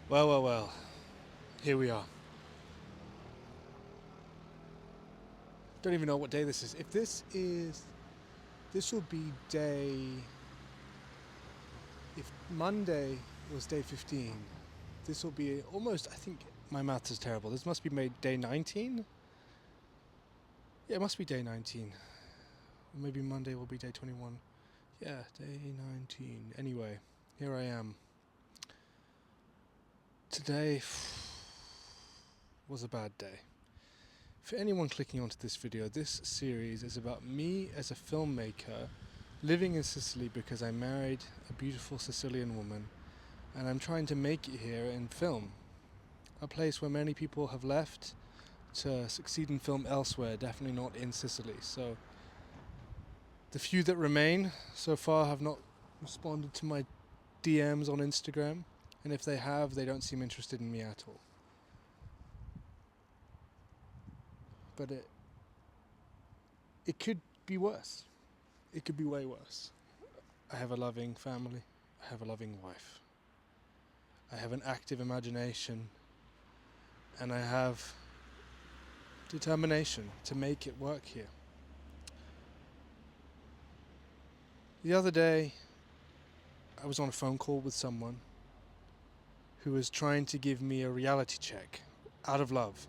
Well, well, well. Here we are. Don't even know what day this is. If this is. This will be day. If Monday was day 15, this will be almost. I think my maths is terrible. This must be made day 19? Yeah, it must be day 19. Or maybe Monday will be day 21. Yeah, day 19. Anyway, here I am. Today was a bad day. For anyone clicking onto this video, this series is about me as a filmmaker living in Sicily because I married a beautiful Sicilian woman and I'm trying to make it here in film. A place where many people have left to succeed in film elsewhere, definitely not in Sicily. So the few that remain so far have not responded to my DMs on Instagram, and if they have, they don't seem interested in me at all. But it could be worse. It could be way worse. I have a loving family. I have a loving wife. I have an active imagination. And I have determination to make it work here. The other day, I was on a phone call with someone who was trying to give me a reality check out of love.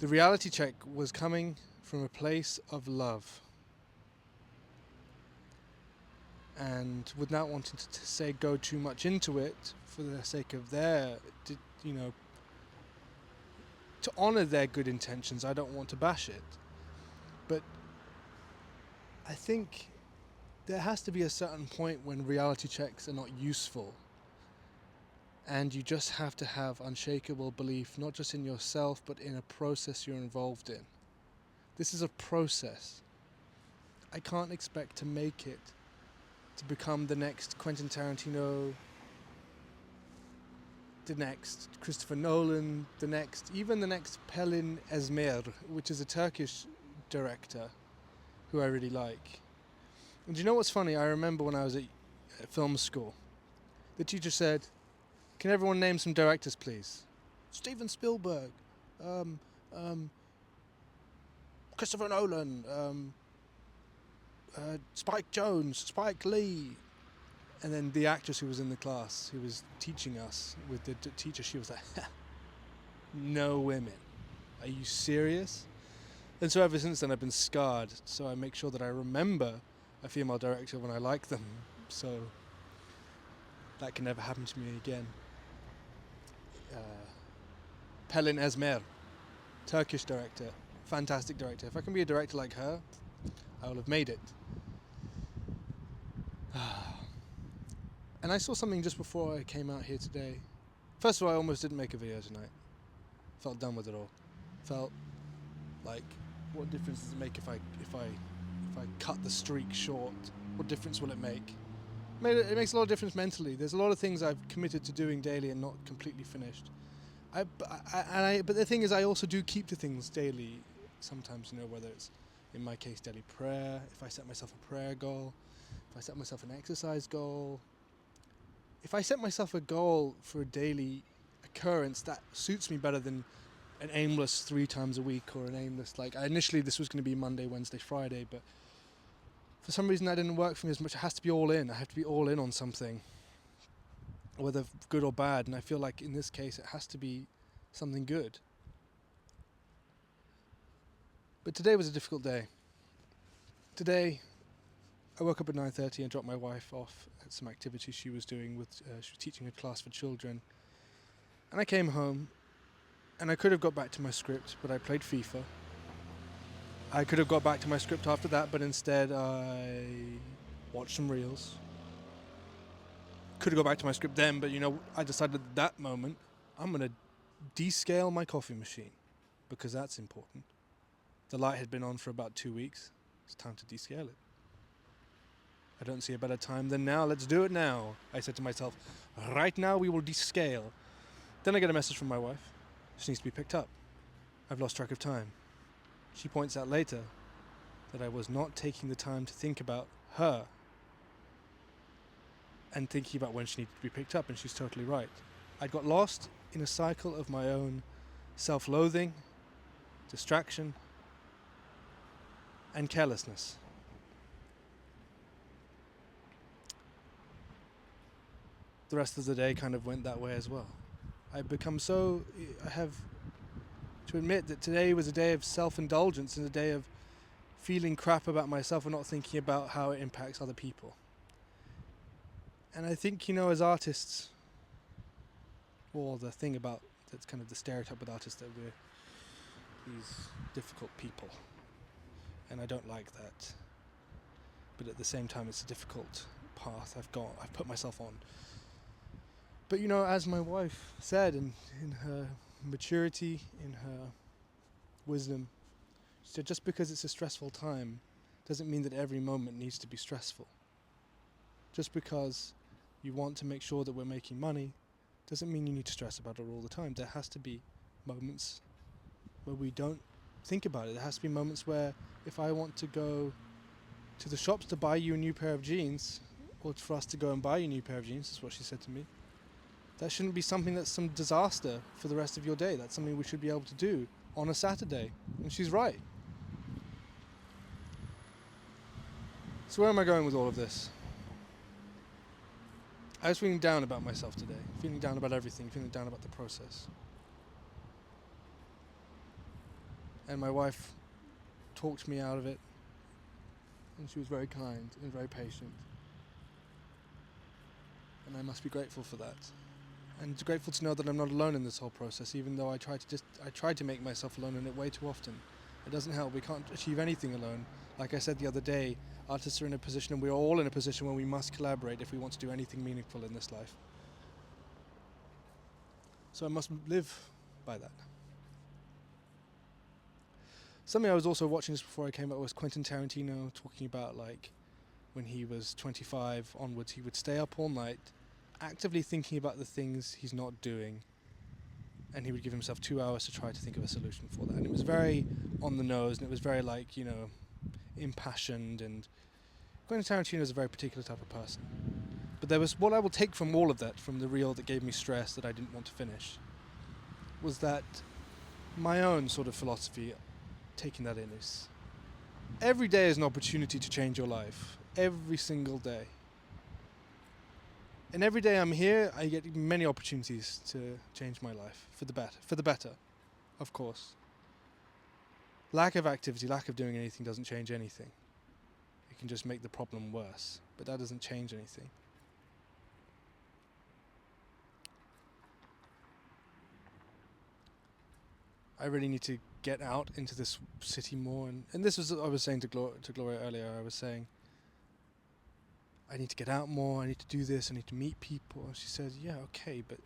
The reality check was coming from a place of love. And without wanting to say go too much into it for the sake of their, to honor their good intentions, I don't want to bash it. But I think there has to be a certain point when reality checks are not useful. And you just have to have unshakable belief, not just in yourself, but in a process you're involved in. This is a process. I can't expect to make it to become the next Quentin Tarantino, the next Christopher Nolan, even the next Pelin Esmer, which is a Turkish director who I really like. And do you know what's funny? I remember when I was at film school, the teacher said, "Can everyone name some directors, please?" Steven Spielberg, Christopher Nolan, Spike Jonze, Spike Lee. And then the actress who was in the class, who was teaching us with the teacher, she was like, "No women. Are you serious?" And so ever since then I've been scarred. So I make sure that I remember a female director when I like them. So that can never happen to me again. Pelin Esmer, Turkish director, fantastic director. If I can be a director like her, I will have made it. And I saw something just before I came out here today. First of all, I almost didn't make a video tonight. Felt done with it all. Felt like, what difference does it make if I cut the streak short? What difference will it make? It makes a lot of difference mentally. There's a lot of things I've committed to doing daily and not completely finished. But the thing is, I also do keep to things daily. Sometimes, whether it's, in my case, daily prayer. If I set myself a prayer goal, if I set myself an exercise goal. If I set myself a goal for a daily occurrence, that suits me better than an aimless 3 times a week or an aimless, initially this was going to be Monday, Wednesday, Friday, but for some reason that didn't work for me as much. It has to be all in. I have to be all in on something, whether good or bad, and I feel like in this case it has to be something good. But today was a difficult day. Today, I woke up at 9:30 and dropped my wife off at some activity she was doing she was teaching a class for children. And I came home, and I could have got back to my script, but I played FIFA. I could have got back to my script after that, but instead I watched some reels. Could have got back to my script then, but I decided at that moment, I'm going to descale my coffee machine, because that's important. The light had been on for about 2 weeks. It's time to descale it. I don't see a better time than now. Let's do it now. I said to myself, right now we will descale. Then I get a message from my wife. She needs to be picked up. I've lost track of time. She points out later that I was not taking the time to think about her and thinking about when she needed to be picked up, and she's totally right. I got lost in a cycle of my own self-loathing, distraction, and carelessness. The rest of the day kind of went that way as well. I have to admit that today was a day of self-indulgence and a day of feeling crap about myself and not thinking about how it impacts other people. And I think, as artists, or the thing about that's kind of the stereotype with artists, that we're these difficult people. And I don't like that. But at the same time, it's a difficult path I've put myself on. But as my wife said, in her maturity, in her wisdom, she said, just because it's a stressful time doesn't mean that every moment needs to be stressful. Just because you want to make sure that we're making money doesn't mean you need to stress about it all the time. There has to be moments where we don't think about it. There has to be moments where if I want to go to the shops to buy you a new pair of jeans, or for us to go and buy you a new pair of jeans, that's what she said to me, that shouldn't be something that's some disaster for the rest of your day. That's something we should be able to do on a Saturday. And she's right. So where am I going with all of this? I was feeling down about myself today, feeling down about everything, feeling down about the process. And my wife talked me out of it, and she was very kind and very patient. And I must be grateful for that. And grateful to know that I'm not alone in this whole process, even though I tried to make myself alone in it way too often. It doesn't help. We can't achieve anything alone. Like I said the other day, artists are in a position, and we're all in a position where we must collaborate if we want to do anything meaningful in this life. So I must live by that. Something I was also watching just before I came up was Quentin Tarantino talking about, like, when he was 25 onwards, he would stay up all night actively thinking about the things he's not doing, and he would give himself 2 hours to try to think of a solution for that. And it was very on the nose, and it was very, like, impassioned, and Quentin Tarantino is a very particular type of person. But there was what I will take from all of that, from the reel that gave me stress that I didn't want to finish, was that my own sort of philosophy, taking that in, is every day is an opportunity to change your life. Every single day. And every day I'm here, I get many opportunities to change my life for the better. For the better, of course. Lack of activity, lack of doing anything doesn't change anything. It can just make the problem worse, but that doesn't change anything. I really need to get out into this city more, and this was I was saying to Gloria earlier. I was saying, I need to get out more, I need to do this, I need to meet people. And she said, yeah, okay, but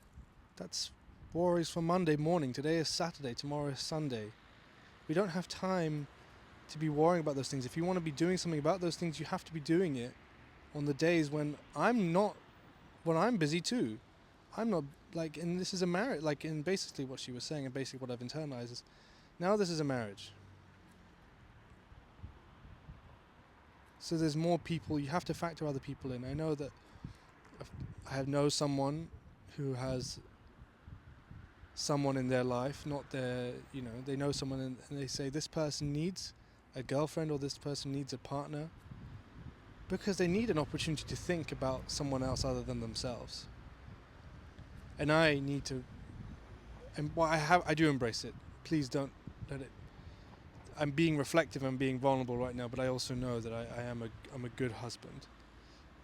that's worries for Monday morning. Today is Saturday, tomorrow is Sunday. We don't have time to be worrying about those things. If you want to be doing something about those things, you have to be doing it on the days when I'm busy too. I'm not, like, and this is a marriage, like, in basically what she was saying, and basically what I've internalized is, now this is a marriage. So there's more people, you have to factor other people in. I know that I know someone who has someone in their life, not their, they know someone and they say this person needs a girlfriend or this person needs a partner because they need an opportunity to think about someone else other than themselves. And I need to, and I do embrace it. Please don't let it. I'm being reflective, I'm being vulnerable right now, but I also know that I'm a good husband.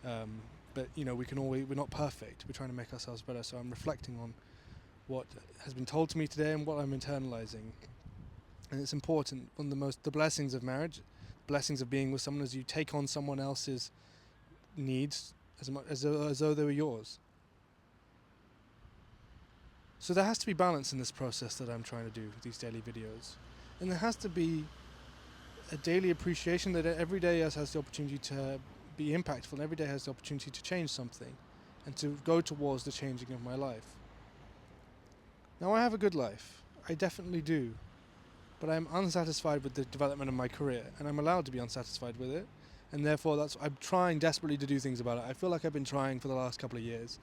But we're not perfect. We're trying to make ourselves better. So I'm reflecting on what has been told to me today and what I'm internalizing. And it's important. One of the blessings of marriage, blessings of being with someone, is you take on someone else's needs as much as though they were yours. So there has to be balance in this process that I'm trying to do with these daily videos. And there has to be a daily appreciation that every day has the opportunity to be impactful, and every day has the opportunity to change something and to go towards the changing of my life. Now, I have a good life. I definitely do. But I'm unsatisfied with the development of my career, and I'm allowed to be unsatisfied with it. And therefore, I'm trying desperately to do things about it. I feel like I've been trying for the last couple of years.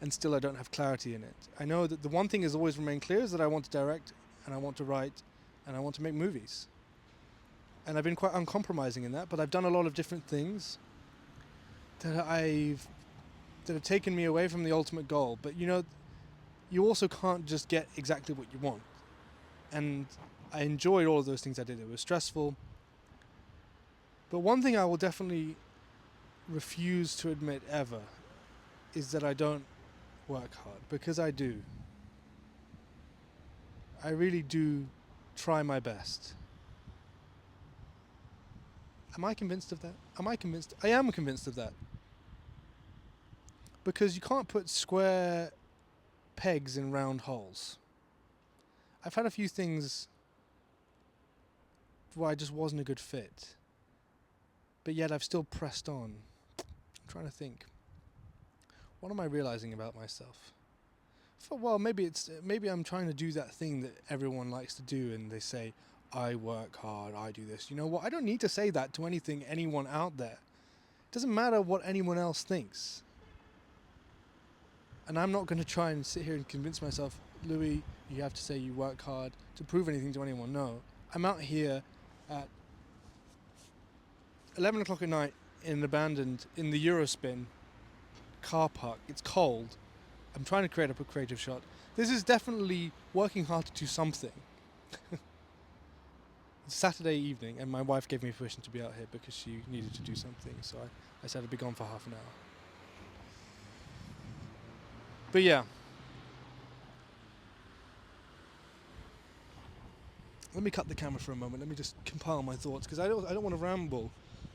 and still I don't have clarity in it. I know that the one thing has always remained clear is that I want to direct and I want to write and I want to make movies. And I've been quite uncompromising in that, but I've done a lot of different things that have taken me away from the ultimate goal. But you also can't just get exactly what you want. And I enjoyed all of those things I did. It was stressful. But one thing I will definitely refuse to admit ever is that I don't work hard, because I do. I really do try my best. Am I convinced of that? Am I convinced? I am convinced of that. Because you can't put square pegs in round holes. I've had a few things where I just wasn't a good fit. But yet I've still pressed on. I'm trying to think. What am I realizing about myself? Well, maybe I'm trying to do that thing that everyone likes to do, and they say, I work hard, I do this. You know what? I don't need to say that to anyone out there. It doesn't matter what anyone else thinks. And I'm not going to try and sit here and convince myself, Louis, you have to say you work hard to prove anything to anyone. No. I'm out here at 11 o'clock at night in the Eurospin car park. It's cold. I'm trying to create up a creative shot. This is definitely working hard to do something. It's Saturday evening, and my wife gave me permission to be out here because she needed to do something, so I said I'd be gone for half an hour. But yeah. Let me cut the camera for a moment. Let me just compile my thoughts, because I don't want to ramble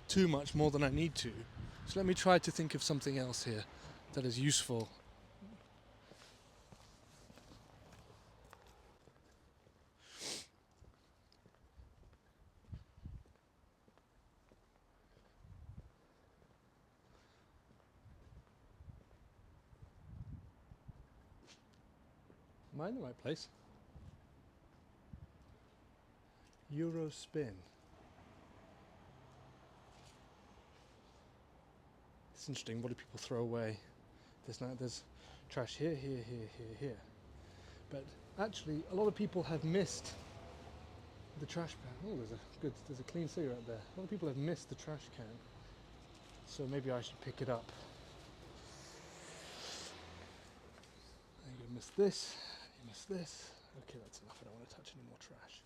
too much more than I need to. So let me try to think of something else here that is useful. Am I in the right place? Eurospin. It's interesting. What do people throw away? There's trash here, here. But actually, a lot of people have missed the trash can. Oh, there's a clean cigarette there. A lot of people have missed the trash can. So maybe I should pick it up. You missed this. You missed this. Okay, that's enough. I don't want to touch any more trash.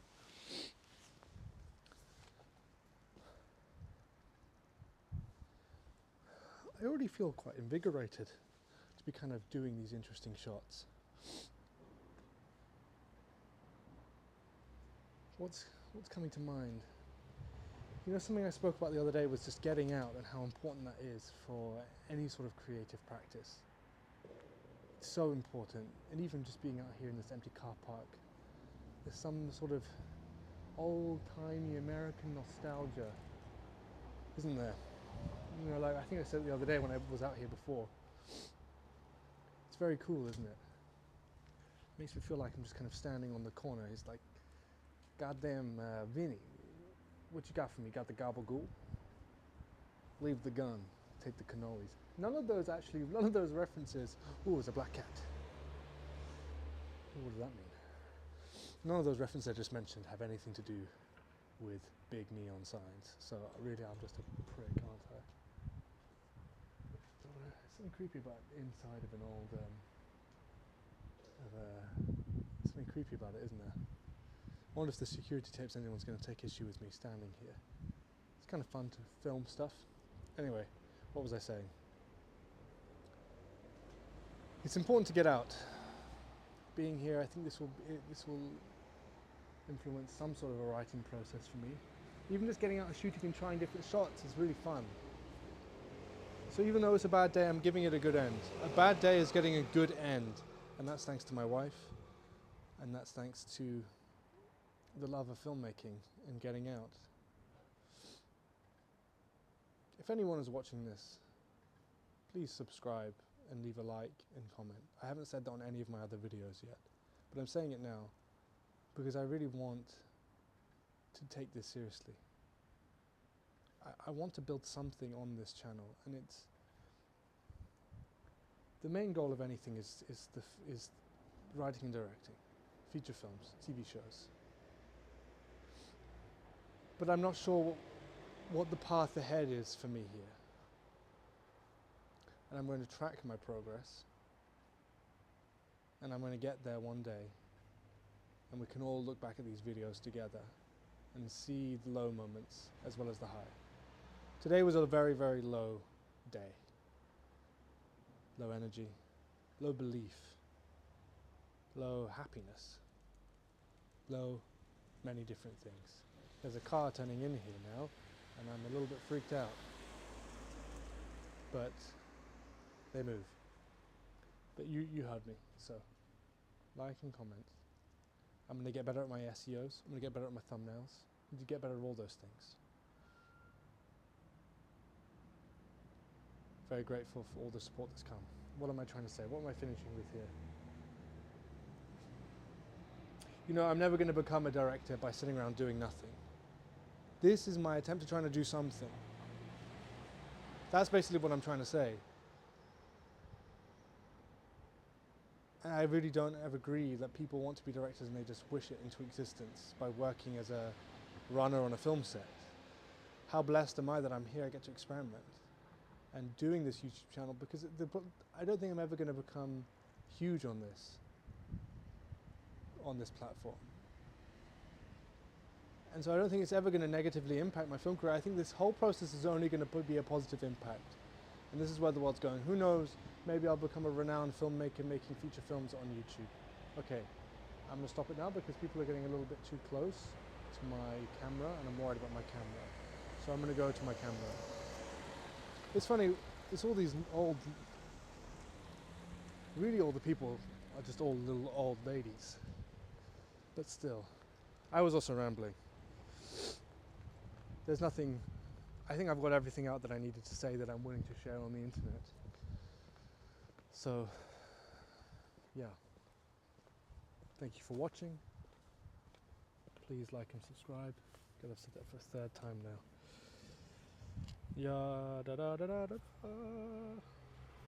I already feel quite invigorated to be kind of doing these interesting shots. What's coming to mind? Something I spoke about the other day was just getting out and how important that is for any sort of creative practice. It's so important. And even just being out here in this empty car park, there's some sort of old-timey American nostalgia, isn't there? Like I think I said it the other day when I was out here before. It's very cool, isn't it? Makes me feel like I'm just kind of standing on the corner. It's like, goddamn, Vinny, what you got for me? Got the gabagool? Leave the gun, take the cannolis. None of those references. Ooh, there's a black cat. What does that mean? None of those references I just mentioned have anything to do with big neon signs. So really, I'm just a prick, aren't I? There's something creepy about inside of an old. Something creepy about it, isn't there? I wonder if the security tapes anyone's going to take issue with me standing here. It's kind of fun to film stuff. Anyway, what was I saying? It's important to get out. Being here, I think this will influence some sort of a writing process for me. Even just getting out and shooting and trying different shots is really fun. So even though it's a bad day, I'm giving it a good end. A bad day is getting a good end, and that's thanks to my wife, and that's thanks to the love of filmmaking and getting out. If anyone is watching this, please subscribe and leave a like and comment. I haven't said that on any of my other videos yet, but I'm saying it now because I really want to take this seriously. I want to build something on this channel, and the main goal of anything is writing and directing, feature films, TV shows. But I'm not sure what the path ahead is for me here. And I'm going to track my progress. And I'm going to get there one day. And we can all look back at these videos together and see the low moments as well as the high. Today was a very, very low day. Low energy, low belief, low happiness, low many different things. There's a car turning in here now, and I'm a little bit freaked out. But they move. But you heard me, so like and comment. I'm going to get better at my SEOs. I'm going to get better at my thumbnails. I'm going to get better at all those things. Very grateful for all the support that's come. What am I trying to say? What am I finishing with here? You know, I'm never going to become a director by sitting around doing nothing. This is my attempt at trying to do something. That's basically what I'm trying to say. And I really don't ever agree that people want to be directors and they just wish it into existence by working as a runner on a film set. How blessed am I that I'm here, I get to experiment. And doing this YouTube channel, because I don't think I'm ever going to become huge on this platform. And so I don't think it's ever going to negatively impact my film career. I think this whole process is only going to be a positive impact. And this is where the world's going. Who knows, maybe I'll become a renowned filmmaker making feature films on YouTube. Okay, I'm going to stop it now because people are getting a little bit too close to my camera and I'm worried about my camera. So I'm going to go to my camera. It's funny, it's all these really older people are just all little old ladies. But still, I was also rambling. There's nothing, I think I've got everything out that I needed to say that I'm willing to share on the internet. So, yeah. Thank you for watching. Please like and subscribe. I've said that for a third time now. Yeah, da da da da da.